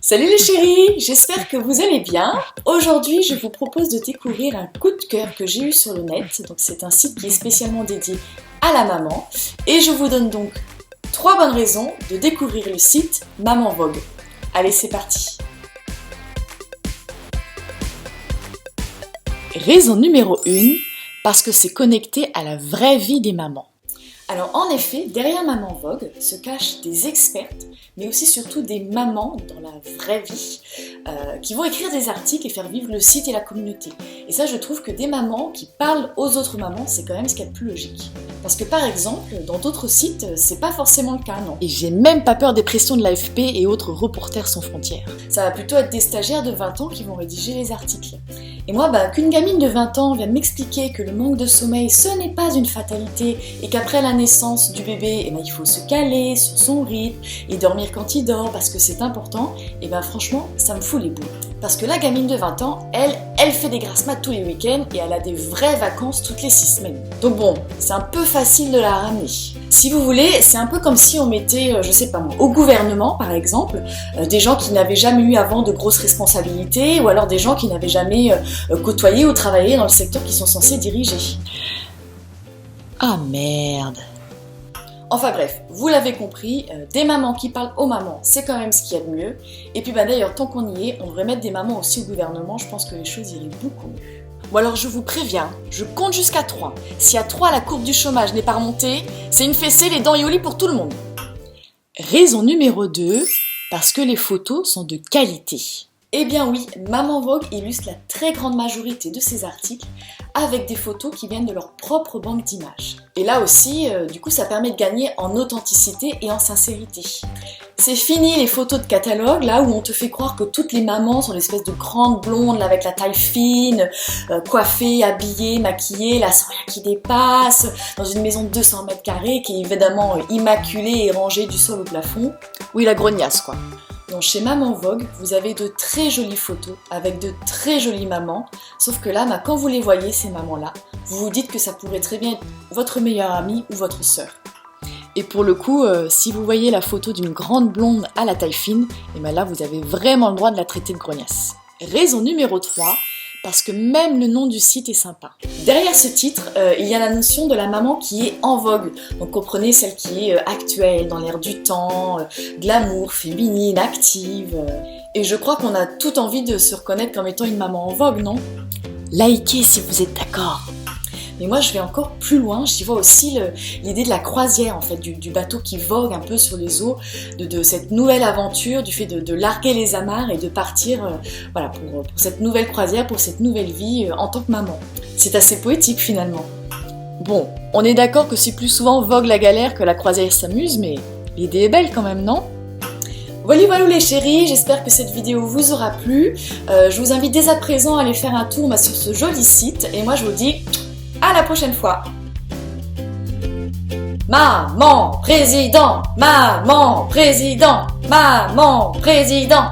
Salut les chéris, j'espère que vous allez bien. Aujourd'hui, je vous propose de découvrir un coup de cœur que j'ai eu sur le net. Donc, c'est un site qui est spécialement dédié à la maman. Et je vous donne donc 3 bonnes raisons de découvrir le site Maman Vogue. Allez, c'est parti. Raison numéro 1, parce que c'est connecté à la vraie vie des mamans. Alors en effet, derrière Maman Vogue se cachent des expertes, mais aussi surtout des mamans dans la vraie vie, qui vont écrire des articles et faire vivre le site et la communauté. Et ça, je trouve que des mamans qui parlent aux autres mamans, c'est quand même ce qu'il y a de plus logique. Parce que par exemple, dans d'autres sites, c'est pas forcément le cas, non. Et j'ai même pas peur des pressions de l'AFP et autres reporters sans frontières. Ça va plutôt être des stagiaires de 20 ans qui vont rédiger les articles. Et moi, qu'une gamine de 20 ans vienne m'expliquer que le manque de sommeil, ce n'est pas une fatalité, et qu'après la naissance du bébé, il faut se caler sur son rythme et dormir quand il dort parce que c'est important, et franchement, ça me fout les boules. Parce que la gamine de 20 ans, elle fait des grasses mat tous les week-ends et elle a des vraies vacances toutes les 6 semaines. Donc bon, c'est un peu facile de la ramener. Si vous voulez, c'est un peu comme si on mettait, je sais pas moi, au gouvernement par exemple, des gens qui n'avaient jamais eu avant de grosses responsabilités ou alors des gens qui n'avaient jamais côtoyé ou travaillé dans le secteur qu'ils sont censés diriger. Ah merde. Enfin bref, vous l'avez compris, des mamans qui parlent aux mamans, c'est quand même ce qu'il y a de mieux. Et puis d'ailleurs, tant qu'on y est, on devrait mettre des mamans aussi au gouvernement, je pense que les choses iraient beaucoup mieux. Bon alors je vous préviens, je compte jusqu'à 3. Si à 3 la courbe du chômage n'est pas remontée, c'est une fessée, les dents et au lit pour tout le monde. Raison numéro 2, parce que les photos sont de qualité. Eh bien oui, Maman Vogue illustre la très grande majorité de ses articles avec des photos qui viennent de leur propre banque d'images. Et là aussi, du coup, ça permet de gagner en authenticité et en sincérité. C'est fini les photos de catalogue, là où on te fait croire que toutes les mamans sont l'espèce de grandes blondes là, avec la taille fine, coiffées, habillées, maquillées, la sans rien qui dépasse, dans une maison de 200 mètres carrés qui est évidemment immaculée et rangée du sol au plafond. Oui, la grognasse quoi. Donc chez Maman Vogue, vous avez de très jolies photos avec de très jolies mamans, sauf que là, quand vous les voyez, ces mamans-là, vous vous dites que ça pourrait très bien être votre meilleure amie ou votre sœur. Et pour le coup, si vous voyez la photo d'une grande blonde à la taille fine, et là vous avez vraiment le droit de la traiter de grognasse. Raison numéro 3, parce que même le nom du site est sympa. Derrière ce titre, il y a la notion de la maman qui est en vogue. Donc comprenez celle qui est actuelle, dans l'air du temps, glamour, féminine, active. Et je crois qu'on a toute envie de se reconnaître comme étant une maman en vogue, non ? Likez si vous êtes d'accord. Mais moi je vais encore plus loin, j'y vois aussi l'idée de la croisière en fait, du bateau qui vogue un peu sur les eaux, de cette nouvelle aventure, du fait de larguer les amarres et de partir pour cette nouvelle croisière, pour cette nouvelle vie en tant que maman. C'est assez poétique finalement. Bon, on est d'accord que c'est plus souvent vogue la galère que la croisière s'amuse, mais l'idée est belle quand même, non ? Voilà les chéris, j'espère que cette vidéo vous aura plu. Je vous invite dès à présent à aller faire un tour sur ce joli site et moi je vous dis à la prochaine fois. Maman président, maman président, maman président.